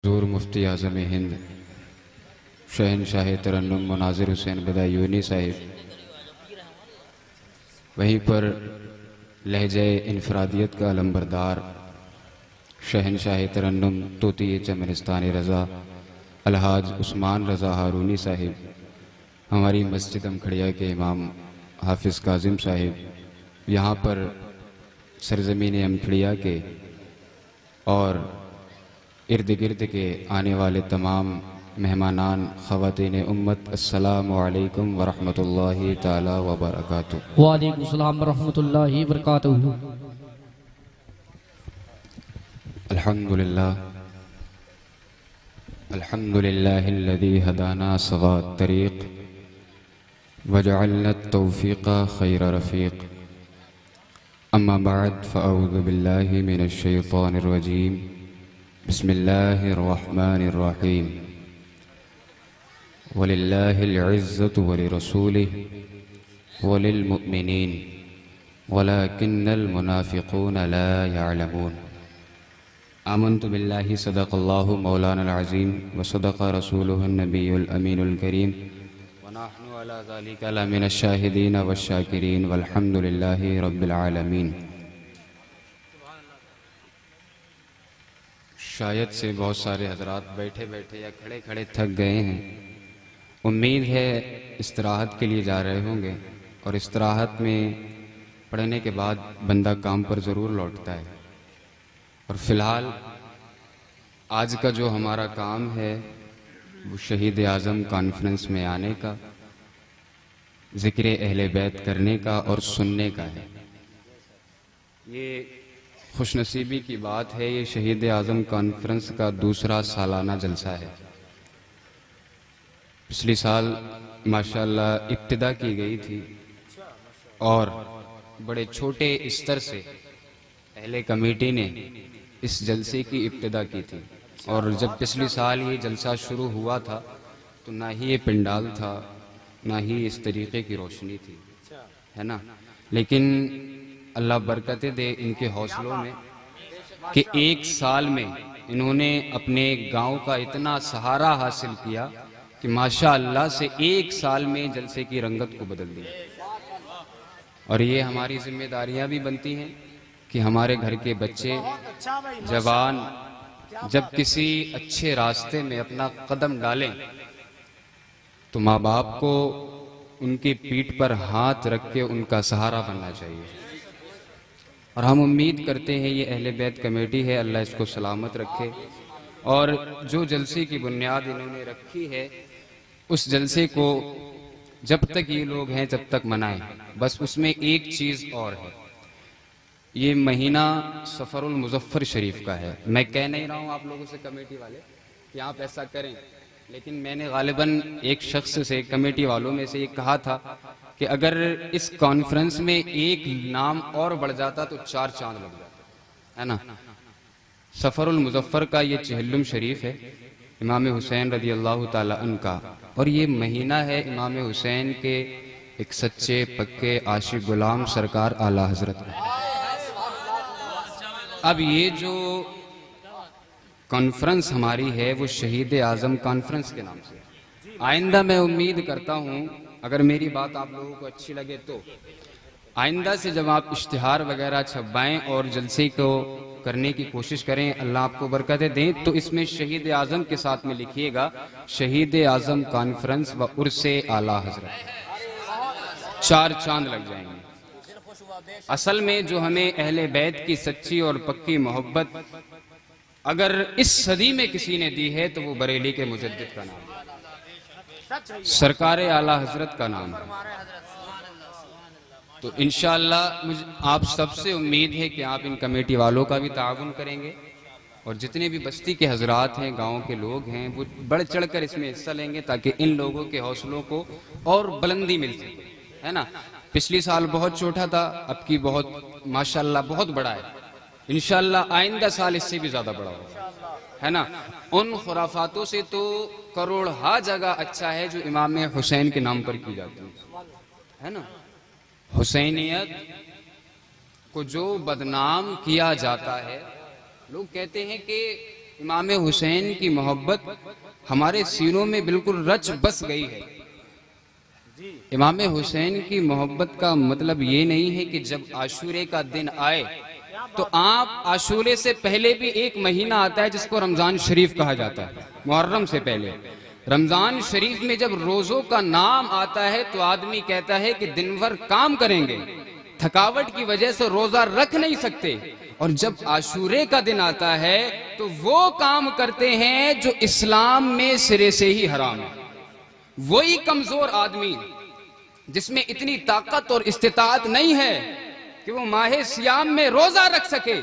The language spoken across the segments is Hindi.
ज़ूर मुफ्ती आज़म हिंद शहनशाह तरन्नुम मुनाज़िर हुसैन बदायूनी साहिब, वहीं पर लहजे इनफरादियत का अलंबरदार शहनशाह तरन्नुम तोती चमनिस्तानी रज़ा अलहाज उस्मान रज़ा हारूनी साहिब, हमारी मस्जिद अमखड़िया के इमाम हाफिज़ काजिम साहिब, यहाँ पर सरज़मीन अमखड़िया के और इर्द गिर्द के आने वाले तमाम मेहमानान ख़वातीन उम्मत, अस्सलामु अलैकुम वरहमतुल्लाहि ताला व बरकातुहू। वालेकुम सलाम वरहमतुल्लाहि वबरकातुहू। अल्हम्दुलिल्लाह अल्हम्दुलिल्लाहिल्लज़ी हदाना सवात तरीक़ वजअलना तौफ़ीक़ा खैर रफ़ीक़। अम्मा बाद फ़अऊज़ु बिल्लाहि मिनश शैतानिर रजीम। बिस्मिल्लाहिर रहमानिर रहीम। वलिल्लाहिल इज़्ज़तु वलिरसूलिहि वलिलमुअ्मिनीन वलाकिन्नल मुनाफ़िक़ून ला यअलमून। आमन्तु बिल्लाहि सदक़ल्लाहु मौलानल अज़ीम व सदक़ रसूलुहुन नबियुल अमीनुल करीम व नहनु अला ज़ालिका लमिनश शाहिदीन वश्शाकिरीन वल्हम्दुलिल्लाहि रब्बिल आलमीन। शायद से बहुत सारे हजरात बैठे बैठे या खड़े खड़े थक गए हैं। उम्मीद है इस्तराहत के लिए जा रहे होंगे और इस्तराहत में पढ़ने के बाद बंदा काम पर ज़रूर लौटता है। और फ़िलहाल आज का जो हमारा काम है वो शहीद आज़म कॉन्फ्रेंस में आने का, ज़िक्र अहले बैत करने का और सुनने का है। ये खुशनसीबी की बात है, ये शहीद आज़म कॉन्फ्रेंस का दूसरा सालाना जलसा है। पिछली साल माशाअल्लाह इब्तिदा की गई थी और बड़े छोटे स्तर से अहले कमेटी ने इस जलसे की इब्तिदा की थी। और जब पिछली साल ये जलसा शुरू हुआ था तो ना ही ये पिंडाल था, ना ही इस तरीक़े की रोशनी थी, है ना। लेकिन अल्लाह बरकतें दे इनके हौसलों में कि एक साल में इन्होंने अपने गांव का इतना सहारा हासिल किया कि माशाअल्लाह से एक साल में जलसे की रंगत को बदल दिया। और ये हमारी जिम्मेदारियां भी बनती हैं कि हमारे घर के बच्चे जवान जब किसी अच्छे रास्ते में अपना कदम डालें तो माँ बाप को उनकी पीठ पर हाथ रख के उनका सहारा बनना चाहिए। और हम उम्मीद करते हैं ये अहले बैत कमेटी है, अल्लाह इसको सलामत रखे और जो जलसे की बुनियाद इन्होंने रखी है उस जलसे को जब तक ये लोग हैं जब तक मनाएं। बस उसमें एक चीज़ और है, ये महीना सफ़रुल मुज़फ़्फ़र शरीफ का है। मैं कह नहीं रहा हूँ आप लोगों से कमेटी वाले कि आप ऐसा करें, लेकिन मैंने गालिबन एक शख्स से कमेटी वालों में से ये कहा था कि अगर इस कॉन्फ्रेंस में एक नाम और बढ़ जाता तो 4 चांद लग जाते, है ना। सफ़रुल मुज़फ़्फ़र का ये चहल्लुम शरीफ है इमाम हुसैन रज़ी अल्लाह ताला अन्हु का, और ये महीना है इमाम हुसैन के एक सच्चे पक्के आशिक गुलाम सरकार आला हज़रत। अब ये जो कॉन्फ्रेंस हमारी है वो शहीद आज़म कॉन्फ्रेंस के नाम से। आइंदा मैं उम्मीद करता हूँ अगर मेरी बात आप लोगों को अच्छी लगे तो आइंदा से जब आप इश्तिहार वगैरह छपवाएं और जलसे को करने की कोशिश करें, अल्लाह आपको बरकतें दें, तो इसमें शहीद आज़म के साथ में लिखिएगा शहीद आज़म कॉन्फ्रेंस व उर्से आला हज़रत। 4 चांद लग जाएंगे। असल में जो हमें अहले बैत की सच्ची और पक्की मोहब्बत अगर इस सदी में किसी ने दी है तो वो बरेली के मुजद्दिद का नाम है, सरकार आला हजरत का नाम है। तो इंशाअल्लाह मुझे आप सबसे उम्मीद है कि आप इन कमेटी वालों का भी ताउन करेंगे और जितने भी बस्ती के हजरात हैं, गाँव के लोग हैं, वो बढ़ चढ़ कर इसमें हिस्सा लेंगे ताकि इन लोगों के हौसलों को और बुलंदी मिल सके, है ना। पिछली साल बहुत छोटा था, अब की बहुत माशाअल्लाह बहुत बड़ा है। इंशाअल्लाह आइंदा साल इससे भी ज्यादा बड़ा होगा, है ना। उन खुराफातों से तो करोड़हा जगह अच्छा है जो इमाम हुसैन के नाम पर की जाती है ना। हुसैनियत को जो बदनाम किया जाता है, लोग कहते हैं कि इमाम हुसैन की मोहब्बत हमारे सीनों में बिल्कुल रच बस गई है। इमाम हुसैन की मोहब्बत का मतलब ये नहीं है कि जब आशूरे का दिन आए तो आप आशूरे से पहले भी एक महीना आता है जिसको रमजान शरीफ कहा जाता है, मुहर्रम से पहले। रमजान शरीफ में जब रोजों का नाम आता है तो आदमी कहता है कि दिन भर काम करेंगे, थकावट की वजह से रोजा रख नहीं सकते, और जब आशूरे का दिन आता है तो वो काम करते हैं जो इस्लाम में सिरे से ही हराम है। वही कमजोर आदमी जिसमें इतनी ताकत और इस्तिताअत नहीं है कि वो माहे सियाम में रोजा रख सके,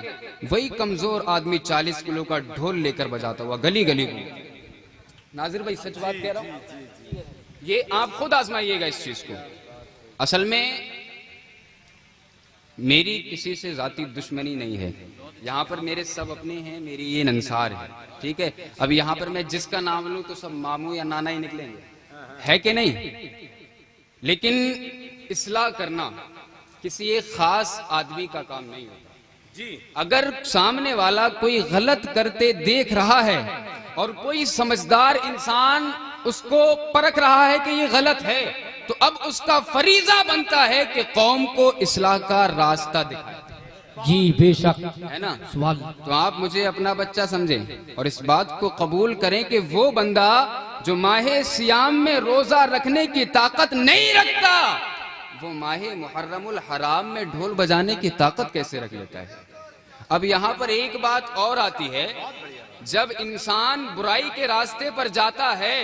वही कमजोर आदमी 40 किलो का ढोल लेकर बजाता हुआ गली गली घूमता। नाजिर भाई सच बात कह रहा हूं, ये आप खुद आजमाइएगा इस चीज को। असल में मेरी किसी से जाती दुश्मनी नहीं है, यहाँ पर मेरे सब अपने हैं, मेरी ये नंसार है, ठीक है। अब यहाँ पर मैं जिसका नाम लूं तो सब मामू या नाना ही निकलेंगे, है कि नहीं? लेकिन इस्लाह करना किसी एक खास आदमी का काम नहीं होता जी। अगर सामने वाला कोई गलत करते देख रहा है और कोई समझदार इंसान उसको परख रहा है कि ये गलत है, तो अब उसका फरीजा बनता है कि कौम को इस्लाह का रास्ता दिखाए। जी बेशक, है ना? सवाल। तो आप मुझे अपना बच्चा समझें और इस बात को कबूल करें कि वो बंदा जो माहे सियाम में रोजा रखने की ताकत नहीं रखता, वो माहे मुहर्रमुल हराम में ढोल बजाने की ताकत कैसे रख लेता है। अब यहाँ पर एक बात और आती है, जब इंसान बुराई के रास्ते पर जाता है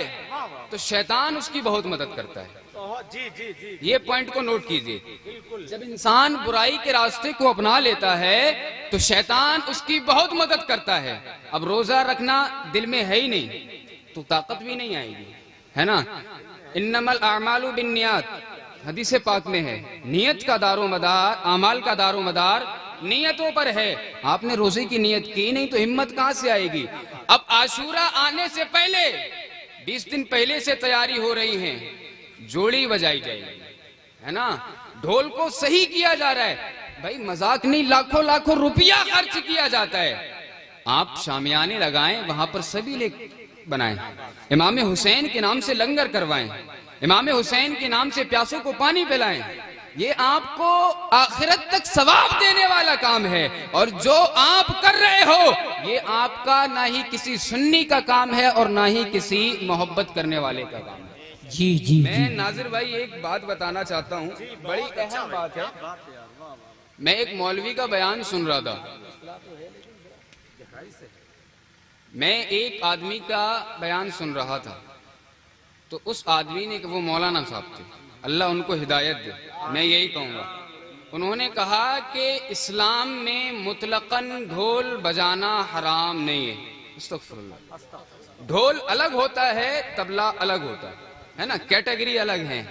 तो शैतान उसकी बहुत मदद करता है। जी जी जी, ये पॉइंट को नोट कीजिए। जब इंसान बुराई के रास्ते को अपना लेता है तो शैतान उसकी बहुत मदद करता है। अब रोजा रखना दिल में है ही नहीं तो ताकत भी नहीं आएगी, है ना? इन्नमल आमालु बिन्नियात, हदीस पाक में है, नियत का दारो मदार, अमाल का दारो मदार नियतों पर है। आपने रोजे की नियत की नहीं तो हिम्मत कहां से आएगी? अब आशूरा आने से पहले 20 दिन पहले से तैयारी हो रही है, जोड़ी बजाई जाएगी, है ना? ढोल को सही किया जा रहा है, भाई मजाक नहीं, लाखों लाखों रुपया खर्च किया जाता है। आप शामियाने लगाएं, वहां पर सभी ले बनाएं, इमाम हुसैन के नाम से लंगर करवाएं, इमाम हुसैन के नाम से प्यासों को पानी पिलाएं। ये आपको आखिरत तक सवाब देने वाला काम है, और जो आप कर रहे हो ये आपका ना ही किसी सुन्नी का काम है और ना ही किसी मोहब्बत करने वाले का काम है। जी जी मैं जी, नाजिर भाई एक बात बताना चाहता हूँ, बड़ी अहम बात है। मैं एक मौलवी का बयान सुन रहा था, मैं एक आदमी का बयान सुन रहा था, तो उस आदमी ने, वो मौलाना साहब थे, अल्लाह उनको हिदायत दे, मैं यही कहूँगा, उन्होंने कहा कि इस्लाम में मुतलकन ढोल बजाना हराम नहीं है। अस्तगफिरुल्लाह। ढोल अलग होता है, तबला अलग होता है ना, कैटेगरी अलग है।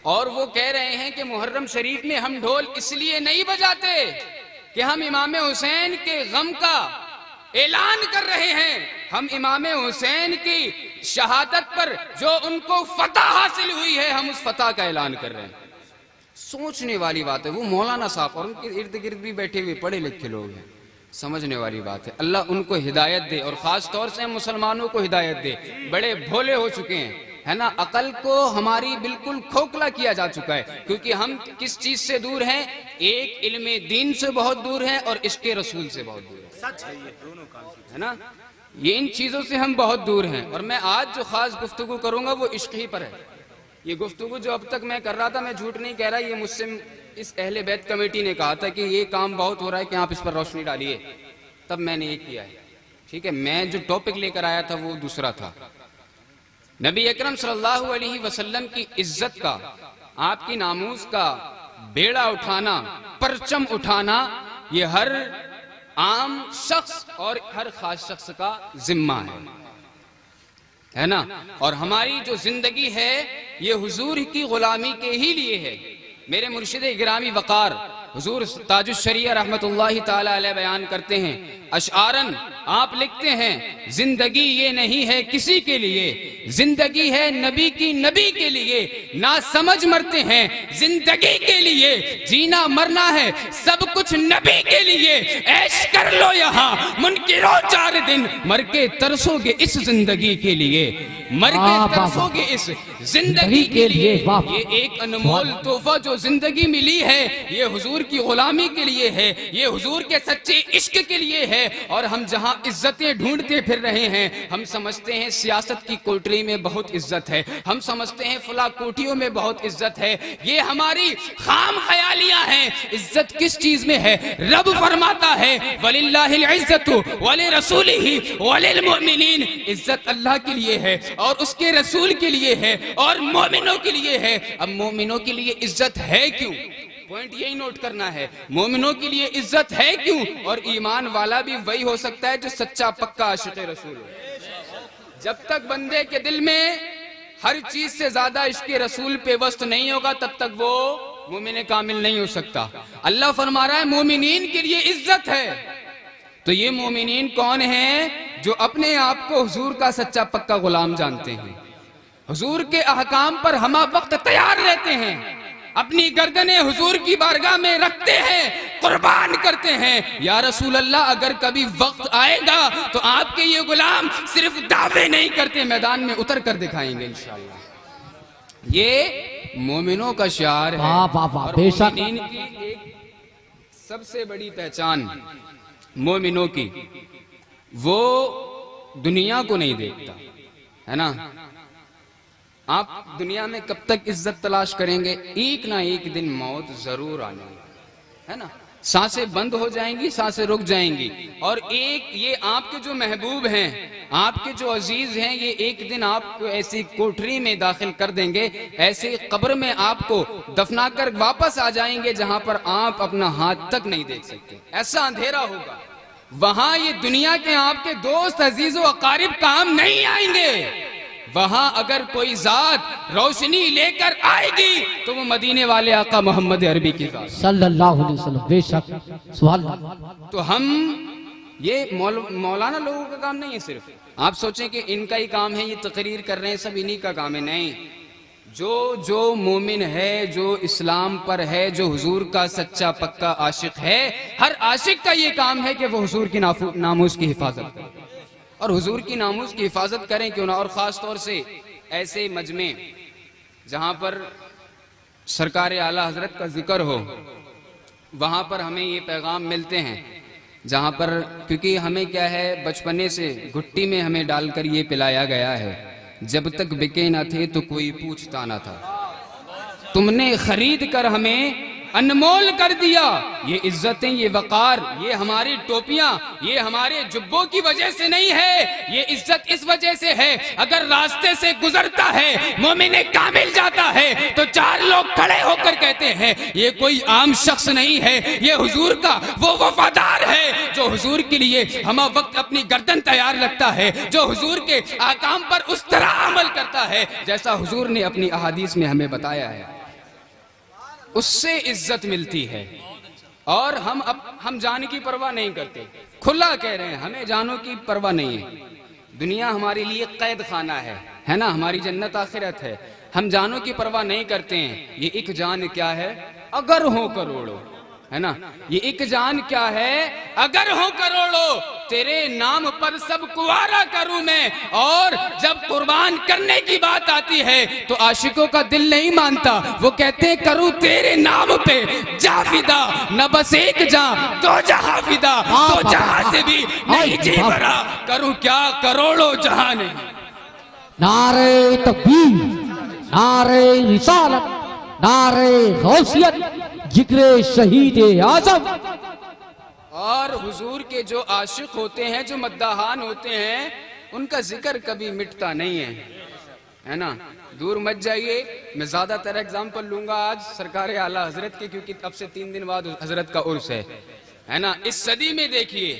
और वो कह रहे हैं कि मुहर्रम शरीफ में हम ढोल इसलिए नहीं बजाते कि हम इमाम हुसैन के गम का ऐलान कर रहे हैं, हम इमाम हुसैन की शहादत पर जो उनको फतह हासिल हुई है, हम उस फतह का ऐलान कर रहे हैं। सोचने वाली बात है। वो मौलाना साहब और उनके इर्द गिर्द भी बैठे हुए पढ़े लिखे लोग हैं, समझने वाली बात है। अल्लाह उनको हिदायत दे और खास तौर से मुसलमानों को हिदायत दे। बड़े भोले हो चुके हैं, है ना, अकल को हमारी बिल्कुल खोखला किया जा चुका है, क्योंकि हम किस चीज से दूर हैं? एक इल्मे दीन से बहुत दूर हैं और इश्क़े रसूल से बहुत दूर है। सच है, ये दोनों काम है ना, ये इन चीजों से हम बहुत दूर हैं। और मैं आज जो खास गुफ्तगू करूंगा वो इश्क ही पर है। ये गुफ्तगू जो अब तक मैं कर रहा था, मैं झूठ नहीं कह रहा, ये मुझसे इस अहले बैत कमेटी ने कहा था कि ये काम बहुत हो रहा है कि आप इस पर रोशनी डालिए, तब मैंने ये किया है। ठीक है, मैं जो टॉपिक लेकर आया था वो दूसरा था, नबी अकरम सल्लल्लाहु अलैहि वसल्लम की इज्जत का, आपकी नामूस का बेड़ा उठाना, परचम उठाना, ये हर आम शख्स और हर खास शख्स का जिम्मा है ना। और हमारी जो जिंदगी है ये हुजूर की गुलामी के ही लिए है। मेरे मुर्शिद गिरामी वकार हुजूर ताजुश शरिया रहमतुल्लाहि ताला अलैह बयान करते हैं, अशआरन आप लिखते हैं जिंदगी ये नहीं है किसी के लिए, जिंदगी है नबी की नबी के लिए। ना समझ मरते हैं जिंदगी के लिए, जीना मरना है सब कुछ नबी के लिए। ऐश कर लो यहाँ मुनकिरो 4 दिन, मर के तरसोगे इस जिंदगी के लिए, मर के तरसोगे इस जिंदगी के लिए। ये एक अनमोल तोहफा जो जिंदगी मिली है, ये हुजूर की गुलामी के लिए है, ये हुजूर के सच्चे इश्क के लिए है। और हम जहां इज्जतें ढूंढते फिर रहे हैं, हम समझते हैं सियासत की कोठरी में बहुत इज्जत है, हम समझते हैं फला कोठियों में बहुत इज्जत है। ये हमारी खाम ख्यालियां हैं। इज्जत किस चीज में है? रब फरमाता है वलिल्लाहिल इज्जतु वली रसूलिही वलिल मुमिनीन। इज्जत अल्लाह के लिए है और उसके रसूल के लिए है और मोमिनों के लिए है। अब मोमिनों के लिए इज्जत है क्यों? पॉइंट यही नोट करना है, मोमिनों के लिए इज्जत है क्यों? और ईमान वाला भी वही हो सकता है जो सच्चा पक्का आशिक़ रसूल हो। जब तक बंदे के दिल में हर चीज से ज्यादा इश्क़ रसूल पेवस्त नहीं होगा, तब तक वो मोमिन कामिल नहीं हो सकता। अल्लाह फरमा रहा है मोमिनीन के लिए इज्जत है। तो ये मोमिनीन कौन है? जो अपने आप को हुजूर का सच्चा पक्का गुलाम जानते हैं, हुजूर के अहकाम पर हमा वक्त तैयार रहते हैं, अपनी गर्दनें हुजूर की बारगाह में रखते हैं, कुर्बान करते हैं। या रसूल अल्लाह, अगर कभी वक्त आएगा तो आपके ये गुलाम सिर्फ दावे नहीं करते, मैदान में उतर कर दिखाएंगे इंशाअल्लाह। ये मोमिनों का शियार है। और मोमिनीन की एक सबसे बड़ी पहचान मोमिनों की, वो दुनिया को नहीं देखता, है ना। आप दुनिया में कब तक इज्जत तलाश करेंगे? एक ना एक दिन मौत जरूर आने है ना। सांसें बंद हो जाएंगी, सांसें रुक जाएंगी। और एक ये आपके जो महबूब हैं, आपके जो अजीज हैं, ये एक दिन आपको ऐसी कोठरी में दाखिल कर देंगे, ऐसे कब्र में आपको दफना कर वापस आ जाएंगे जहां पर आप अपना हाथ तक नहीं देख सकते। ऐसा अंधेरा होगा वहां, ये दुनिया के आपके दोस्त अजीजों अकारिब काम नहीं आएंगे। वहां अगर कोई जात रोशनी लेकर आएगी तो वो मदीने वाले आका मोहम्मद अरबी की जात सल्लल्लाहु अलैहि वसल्लम। बेशक सुभान अल्लाह। तो हम ये मौलाना लोगों का काम नहीं है। सिर्फ आप सोचें कि इनका ही काम है, ये तकरीर कर रहे हैं, सब इन्हीं का काम है। नहीं, जो मोमिन है, जो इस्लाम पर है, जो हुजूर का सच्चा पक्का आशिक है, हर आशिक का ये काम है कि वो हुजूर की नामूस की हिफाजत करे। और हुजूर की नामूस की हिफाजत करें क्यों ना। और ख़ास तौर से ऐसे मजमे जहाँ पर सरकार आला हजरत का जिक्र हो, वहाँ पर हमें ये पैगाम मिलते हैं। जहाँ पर, क्योंकि हमें क्या है, बचपने से घुट्टी में हमें डालकर ये पिलाया गया है, जब तक बिके ना थे तो कोई पूछता ना था, तुमने खरीद कर हमें अनमोल कर दिया। ये इज्जतें, ये वकार, ये हमारी टोपियां, ये हमारे जुब्बों की वजह से नहीं है। ये इज्जत इस वजह से है, अगर रास्ते से गुजरता है मोमिन कामिल जाता है तो 4 लोग खड़े होकर कहते हैं ये कोई आम शख्स नहीं है, ये हुजूर का वो वफादार है जो हुजूर के लिए हम वक्त अपनी गर्दन तैयार रखता है, जो हुजूर के आकाम पर उस तरह अमल करता है जैसा हुजूर ने अपनी अहादीस में हमें बताया है। उससे इज्जत मिलती है। और हम जान की परवाह नहीं करते, खुला कह रहे हैं, हमें जानों की परवाह नहीं है। दुनिया हमारे लिए कैद खाना है ना, हमारी जन्नत आखिरत है। हम जानों की परवाह नहीं करते हैं। ये एक जान क्या है? अगर हो करोड़ों, है ना। ये एक जान क्या है? अगर हो करोड़ों, तेरे नाम पर सब कुआरा करूं मैं। और जब कुर्बान करने की बात आती है तो आशिकों का दिल नहीं मानता, वो कहते करूं तेरे नाम पे जाफिदा, न बस एक जान दो जहां फिदा, दो जहां से भी नहीं जी भरा, करूं क्या करोड़ों जहां नहीं। नारे तकबीर, नारे रिसालत, नारे गौसियत, जिक्र शहीद आजम। और हुजूर के जो आशिक होते हैं, जो मद्दाहान होते हैं, उनका जिक्र कभी मिटता नहीं है ना। दूर मत जाइए, मैं ज्यादातर एग्जाम्पल लूंगा आज सरकार आला हजरत के, क्योंकि अब से 3 दिन बाद हजरत का उर्स है ना। इस सदी में देखिए,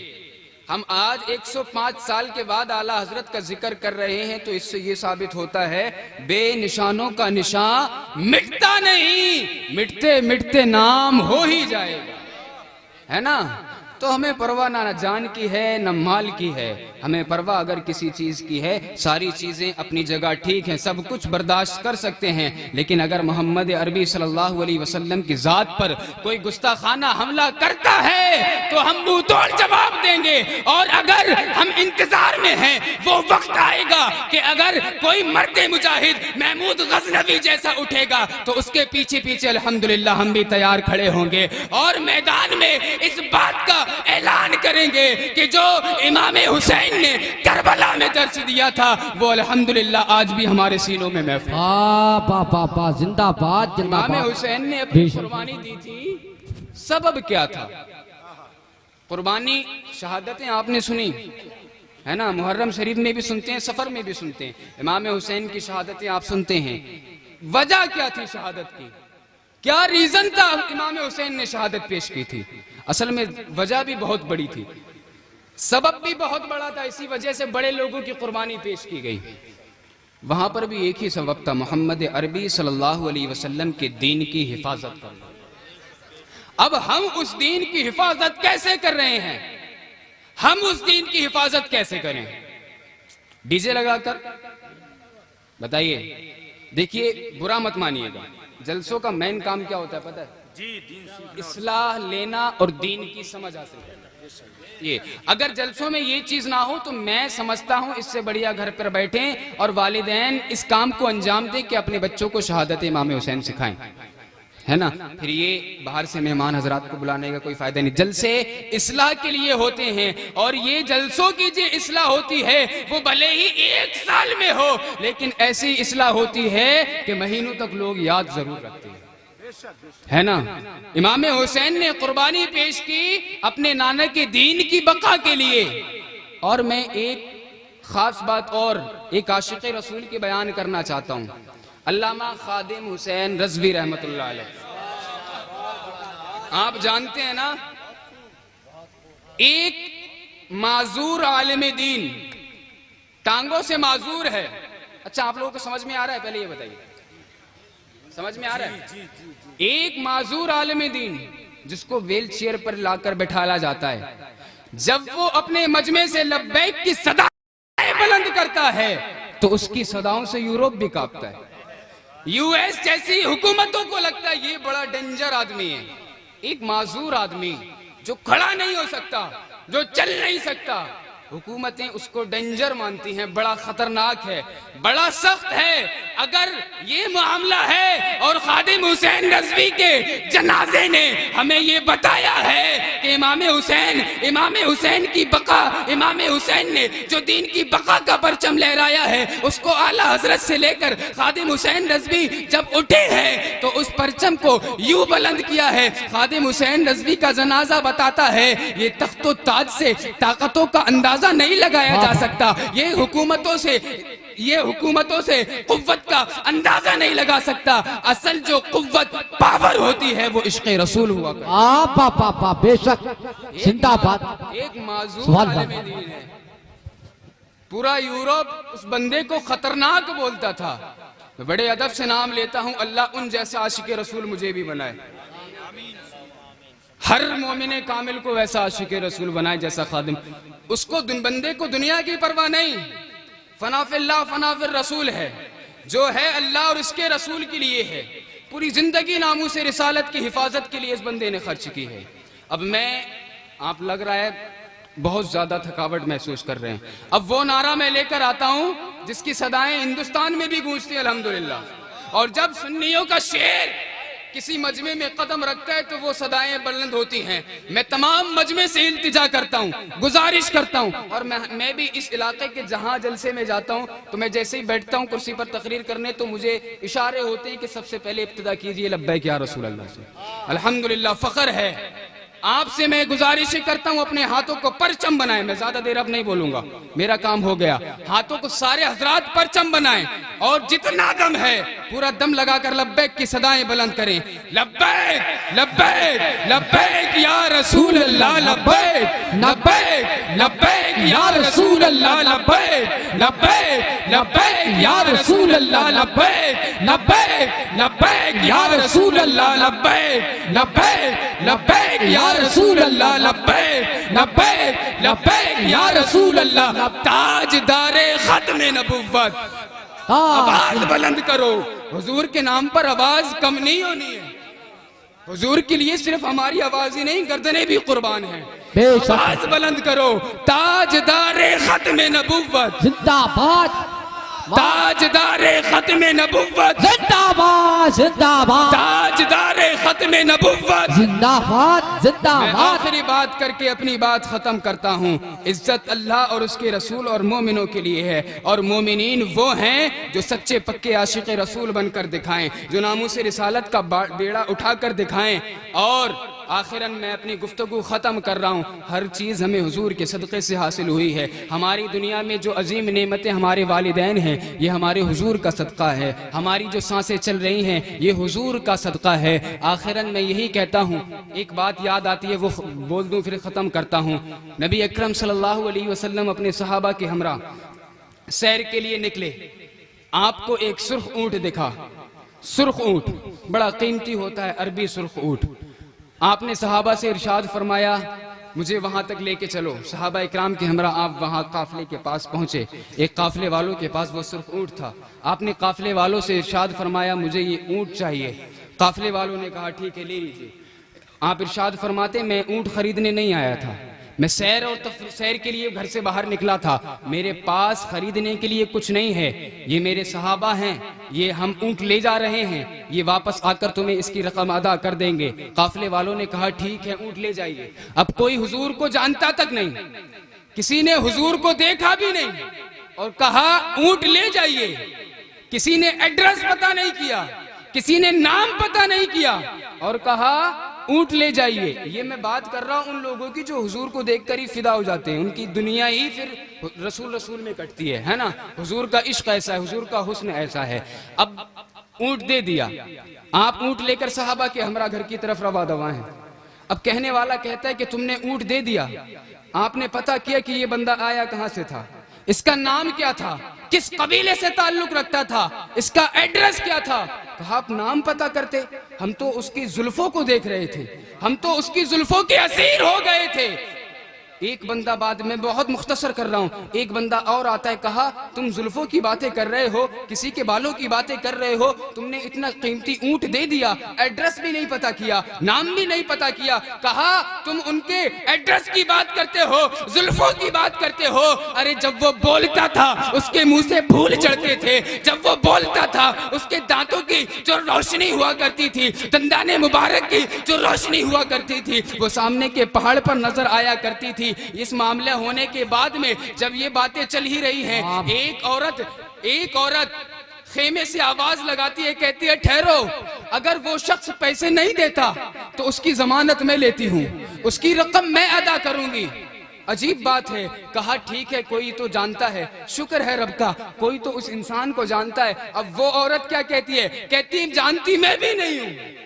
हम आज 105 साल के बाद आला हजरत का जिक्र कर रहे हैं, तो इससे ये साबित होता है बेनिशानों का निशान मिटता नहीं, मिटते मिटते नाम हो ही जाएगा, है ना। तो हमें परवाह ना जान की है न माल की है, हमें परवाह अगर किसी चीज की है, सारी चीजें अपनी जगह ठीक हैं, सब कुछ बर्दाश्त कर सकते हैं, लेकिन अगर मोहम्मद अरबी सल्लल्लाहु अलैहि वसल्लम की जात पर कोई गुस्ताखाना हमला करता है तो हम मुंह तोड़ जवाब देंगे। और अगर हम इंतजार में हैं, वो वक्त आएगा कि अगर कोई मर्द मुजाहिद महमूद गजनवी जैसा उठेगा तो उसके पीछे पीछे अल्हम्दुलिल्लाह हम भी तैयार खड़े होंगे और मैदान में इस बात का ऐलान करेंगे कि जो इमाम हुसैन ने करबला में दर्ज दिया था वो अल्हम्दुलिल्लाह आज भी हमारे सीनों में महफूज। वाह जिंदाबाद इमाम जिंदाबाद। हुसैन ने अपनी कुर्बानी दी थी, सबब क्या था? कुर्बानी शहादतें आपने सुनी है ना, मुहर्रम शरीफ में भी सुनते हैं, सफर में भी सुनते हैं, इमाम हुसैन की शहादतें आप सुनते हैं। वजह क्या थी शहादत की? क्या रीजन था इमाम हुसैन ने शहादत पेश की थी? असल में वजह भी बहुत बड़ी थी, सबब भी बहुत बड़ा था, इसी वजह से बड़े लोगों की कुर्बानी पेश की गई। वहां पर भी एक ही सबब था, मोहम्मद अरबी सल्लल्लाहु अलैहि वसल्लम के दीन की हिफाजत करना। अब हम उस दीन की हिफाजत कैसे कर रहे हैं? हम उस दीन की हिफाजत कैसे करें? डीजे लगाकर? बताइए। देखिए, बुरा मत मानिएगा, जलसों का मेन काम क्या होता है पता है? जी, दीन सीखना। इस्लाह लेना और दीन की समझ हासिल करना। ये अगर जलसों में ये चीज ना हो तो मैं समझता हूं इससे बढ़िया घर पर बैठें और वालिदैन इस काम को अंजाम दें कि अपने बच्चों को शहादत इमाम हुसैन सिखाएं, है ना। फिर ये बाहर से मेहमान हजरात को बुलाने का कोई फायदा नहीं। जलसे इस्लाह के लिए होते हैं और ये जलसों की जो इस्लाह होती है वो भले ही 1 साल में हो, लेकिन ऐसी इस्लाह होती है कि महीनों तक लोग याद जरूर रखते हैं, है ना। इमाम हुसैन ने कुर्बानी पेश की अपने नाना के दीन की बका के लिए। और मैं एक खास बात और एक आशिक रसूल की बयान करना चाहता हूं, अल्लामा खादिम हुसैन रज़वी रहमतुल्लाह अलैह। आप जानते हैं ना, एक माजूर आलिम दीन टांगों से माजूर है। अच्छा, आप लोगों को समझ में आ रहा है? पहले ये बताइए, समझ में आ रहा है? एक माजूर आलिम दीन जिसको व्हील चेयर पर लाकर बैठाला जाता है, जब वो अपने मजमे से लब्बैक की सदा बुलंद करता है तो उसकी सदाओं से यूरोप भी कांपता है। यूएस जैसी हुकूमतों को लगता है ये बड़ा डेंजर आदमी है। एक माजूर आदमी जो खड़ा नहीं हो सकता, जो चल नहीं सकता, हुकूमतें उसको डेंजर मानती हैं, बड़ा खतरनाक है, बड़ा सख्त है। अगर ये मामला है और खादिम हुसैन रज़वी के जनाजे ने हमें ये बताया है कि इमाम हुसैन की बका, इमाम हुसैन ने जो दीन की बका का परचम लहराया है उसको आला हजरत से लेकर खादिम हुसैन रज़वी जब उठे हैं तो उस परचम को यूं बुलंद किया है। खादिम हुसैन रज़वी का जनाजा बताता है ये तख्तो ताज से ताकतों का अंदाजा नहीं लगाया जा सकता, ये हुकूमतों से कुव्वत का अंदाजा नहीं लगा सकता। असल जो कुव्वत पावर होती है वो इश्क़ रसूल हुआ करता। बेशक जिंदाबाद। एक माजूर आलिम दीन है, पूरा यूरोप उस बंदे को खतरनाक बोलता था। मैं बड़े अदब से नाम लेता हूं, अल्लाह उन जैसा आशिक रसूल मुझे भी बनाए, हर मोमिने कामिल को वैसा आशिक रसूल बनाए जैसा खादिम। उसको बंदे को दुनिया की परवाह नहीं, फनाफिल्लाह फनाफिर रसूल है, जो है अल्लाह और इसके रसूल के लिए है। पूरी जिंदगी नामूस रिसालत की हिफाजत के लिए इस बंदे ने खर्च की है। अब आप लग रहा है बहुत ज्यादा थकावट महसूस कर रहे हैं, अब वो नारा मैं लेकर आता हूं जिसकी सदाएं हिंदुस्तान में भी गूंजती है अल्हम्दुलिल्लाह। और जब सुन्नियों का शेर किसी मजमे में कदम रखता है तो वो सदाएं बुलंद होती हैं। मैं तमाम मजमे से इल्तिजा करता हूँ, गुजारिश करता हूँ, और मैं भी इस इलाके के जहाँ जलसे में जाता हूँ तो मैं जैसे ही बैठता हूँ कुर्सी पर तकरीर करने तो मुझे इशारे होते हैं कि सबसे पहले इब्तिदा कीजिए लब्बैक या रसूल अल्लाह से। अल्हम्दुलिल्लाह, फख्र है आपसे। मैं गुजारिश करता हूँ अपने हाथों को परचम बनाएं। मैं ज्यादा देर अब नहीं बोलूंगा, मेरा काम हो गया। हाथों को सारे हजरात परचम बनाएं और जितना दम है पूरा दम लगाकर लब्बैक की सदाएं बुलंद करें। लब्बैक लब्बैक लब्बैक या रसूल अल्लाह, लब्बैक लब्बैक लब्बैक या रसूल अल्लाह, लब्बैक लब्बैक लब्बैक या रसूल अल्लाह लब्बैक लब्बैक लब्बैक या रसूल अल्लाह लब्बैक लब्बैक लब्बैक या रसूल अल्लाह लब्बैक लब्बैक लब्बैक या रसूल अल्लाह। ताजदारे खत्म नबुव्वत, आवाज बुलंद करो, हुजूर के नाम पर आवाज कम नहीं होनी है। हुजूर के लिए सिर्फ हमारी आवाज ही नहीं, गर्दनें भी कुर्बान हैं। आवाज बुलंद करो, ताजदारे खत्म नबुव्वत जिंदाबाद, ताजदारे खत्म नबुव्वत जिंदाबाद जिंदाबाद, ताजदारे खत्म नबुव्वत जिंदाबाद मैं जिंदाबाद। आखिरी बात करके अपनी बात खत्म करता हूँ। इज्जत अल्लाह और उसके रसूल और मोमिनों के लिए है, और मोमिनीन वो हैं जो सच्चे पक्के आशिक रसूल बनकर दिखाएं, जो नामूस रिसालत का बेड़ा उठाकर दिखाएं। और आखिरन मैं अपनी गुफ्तगू ख़त्म कर रहा हूँ। हर चीज़ हमें हुजूर के सदक़े से हासिल हुई है। हमारी दुनिया में जो अजीम नेमतें हमारे वालिदैन हैं, ये हमारे हुजूर का सदक़ा है। हमारी जो सांसें चल रही हैं, ये हुजूर का सदक़ा है। आखिरन मैं यही कहता हूँ, एक बात याद आती है, वो बोल दूँ फिर ख़त्म करता हूँ। नबी अकरम सल्लल्लाहु अलैहि वसल्लम अपने सहाबा के हमरा सैर के लिए निकले। आपको एक सुर्ख ऊँट दिखा। सुर्ख ऊँट बड़ा कीमती होता है, अरबी सुर्ख ऊँट। आपने सहाबा से इरशाद फरमाया, मुझे वहां तक लेके चलो। सहाबा इकराम के हमरा आप वहां काफले के पास पहुंचे। एक काफले वालों के पास वो सुर्ख ऊँट था। आपने काफले वालों से इरशाद फरमाया, मुझे ये ऊँट चाहिए। काफले वालों ने कहा ठीक है, ले लीजिए। आप इरशाद फरमाते, मैं ऊँट खरीदने नहीं आया था, मैं सैर और सैर के लिए घर से बाहर निकला था। मेरे पास खरीदने के लिए कुछ नहीं है, ये मेरे सहाबा हैं, ये हम ऊँट ले जा रहे हैं, ये वापस आकर तुम्हें इसकी रकम अदा कर देंगे। काफले वालों ने कहा ठीक है, ऊँट ले जाइए। अब कोई हुजूर को जानता तक नहीं, किसी ने हुजूर को देखा भी नहीं, और कहा ऊँट ले जाइए। किसी ने एड्रेस पता नहीं किया, किसी ने नाम पता नहीं किया, और कहा ऊँट ले जाइए। ये मैं बात कर रहा हूँ उन लोगों की जो हुजूर को देखकर ही फिदा हो जाते हैं। उनकी दुनिया ही फिर रसूल रसूल में कटती है ना। हुजूर का इश्क ऐसा है, हुजूर का हुस्न ऐसा है। अब ऊँट दे दिया। आप ऊँट लेकर सहाबा के हमरा घर की तरफ रवा दवा हैं। अब कहने वाला कहता है कि तुमने ऊँट दे दिया, आपने पता किया कि ये बंदा आया कहाँ से था, इसका नाम क्या था, किस कबीले से ताल्लुक रखता था, इसका एड्रेस क्या था। कहा आप नाम पता करते, हम तो उसकी जुल्फों को देख रहे थे, हम तो उसकी जुल्फों के असीर हो गए थे। एक बंदा, बाद में बहुत मुख्तसर कर रहा हूँ, एक बंदा और आता है, कहा तुम जुल्फों की बातें कर रहे हो, किसी के बालों की बातें कर रहे हो, तुमने इतना कीमती ऊँट दे दिया, एड्रेस भी नहीं पता किया, नाम भी नहीं पता किया। कहा तुम उनके एड्रेस की बात करते हो, जुल्फों की बात करते हो। अरे जब वो बोलता था उसके मुंह से फूल चढ़ते थे, जब वो बोलता था उसके दांतों की जो रोशनी हुआ करती थी, दंदाने मुबारक की जो रोशनी हुआ करती थी, वो सामने के पहाड़ पर नजर आया करती थी। इस मामले होने के बाद में जब ये बातें चल ही रही हैं, एक औरत खेमे से आवाज लगाती है, कहती है ठहरो, अगर वो शख्स पैसे नहीं देता तो उसकी जमानत मैं लेती हूँ, उसकी रकम मैं अदा करूंगी। अजीब बात है। कहा ठीक है, कोई तो जानता है, शुक्र है रब का, कोई तो उस इंसान को जानता है। अब वो औरत क्या कहती है, कहती जानती मैं भी नहीं हूँ,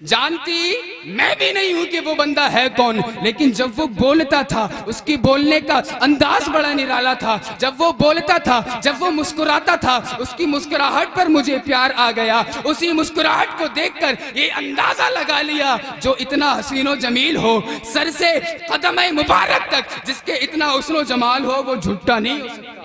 जानती मैं भी नहीं हूं कि वो बंदा है कौन, लेकिन जब वो बोलता था उसकी बोलने का अंदाज बड़ा निराला था। जब वो बोलता था, जब वो मुस्कुराता था, उसकी मुस्कुराहट पर मुझे प्यार आ गया। उसी मुस्कुराहट को देखकर ये अंदाजा लगा लिया, जो इतना हसीनो जमील हो, सर से कदम मुबारक तक जिसके इतना हुस्नो जमाल हो, वो झूठा नहीं हो सकता,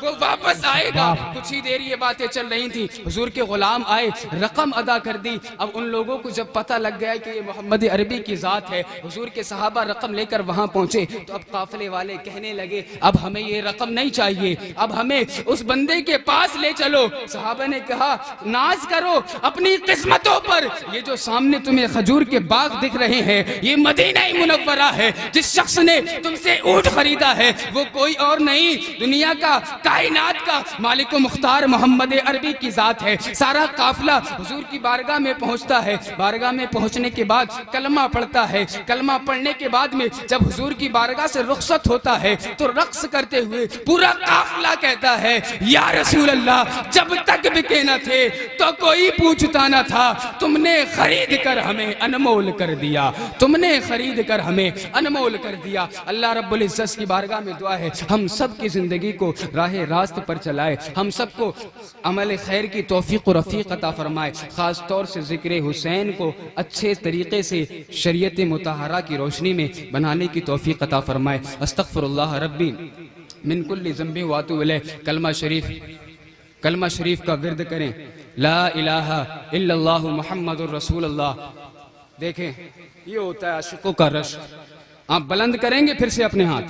वो वापस आएगा। कुछ ही देर ये बातें चल रही थी, हुजूर के गुलाम आए, रकम अदा कर दी। अब उन लोगों को जब पता लग गया कि ये मोहम्मद अरबी की ज़ात है, हुजूर के सहाबा रकम लेकर वहां पहुंचे, तो अब काफिले वाले कहने लगे अब हमें ये रकम नहीं चाहिए, अब हमें उस बंदे के पास ले चलो। सहाबा ने कहा नाज करो अपनी किस्मतों पर, ये जो सामने तुम्हें खजूर के बाग दिख रहे हैं, ये मदीना मुनव्वरा है। जिस शख्स ने तुमसे ऊँट खरीदा है वो कोई और नहीं, दुनिया का, कायनात का मालिक मुख्तार मोहम्मद अरबी की जात है। सारा काफिला हुजूर की बारगाह में पहुंचता है। बारगाह में पहुंचने के बाद कलमा पढ़ता है। कलमा पढ़ने के बाद में जब हुजूर की बारगाह से रुखसत होता है तो रक्स करते हुए पूरा काफिला कहता है या रसूल अल्लाह, जब तक बिके न थे तो कोई पूछता न था, तुमने खरीद कर हमें अनमोल कर दिया, तुमने खरीद कर हमें अनमोल कर दिया। अल्लाह रब्बुल इज्जत की बारगाह में दुआ है हम सब की जिंदगी को राह राह रास्त पर चलाए, हम सबको अमल खैर की तौफीक और रफ़ीक अता फरमाए। ख़ास तौर से ज़िक्र हुसैन को अच्छे तरीके से शरीयत मुतहरा की रोशनी में बनाने की तौफीक अता फरमाए। अस्तग़फिरुल्लाह रब्बी मिन कुल्ली ज़ंबि व अतूबु इलैह। कलमा शरीफ का विर्द करें, ला इलाहा इल्लल्लाहु मुहम्मदुर रसूलुल्लाह। देखें, ये होता है आशिकों का रश। आप बुलंद करेंगे फिर से अपने हाथ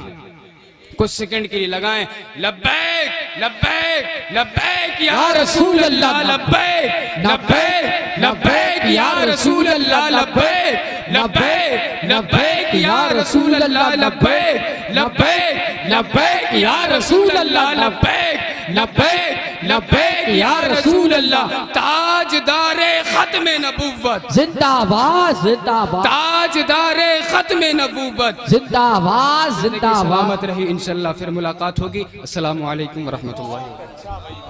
कुछ सेकंड के लिए लगाएं, लब्बैक लब्बैक लब्बैक या रसूल अल्लाह, लब्बैक लब्बैक लब्बैक या रसूल अल्लाह, लब्बैक लब्बैक लब्बैक या रसूल अल्लाह, लब्बैक लब्बैक लब्बैक या रसूल अल्लाह, लब्बैक लब्बैक लब्बैक या रसूल अल्लाह। ताजदारे खत्म नबुव्वत जिंदाबाद जिंदाबाद, ताजदारे खत्म नबुव्वत जिंदाबाद जिंदाबाद। सलामत रही, इंशाल्लाह फिर मुलाकात होगी। अस्सलामु अलैकुम व रहमतुल्लाहि।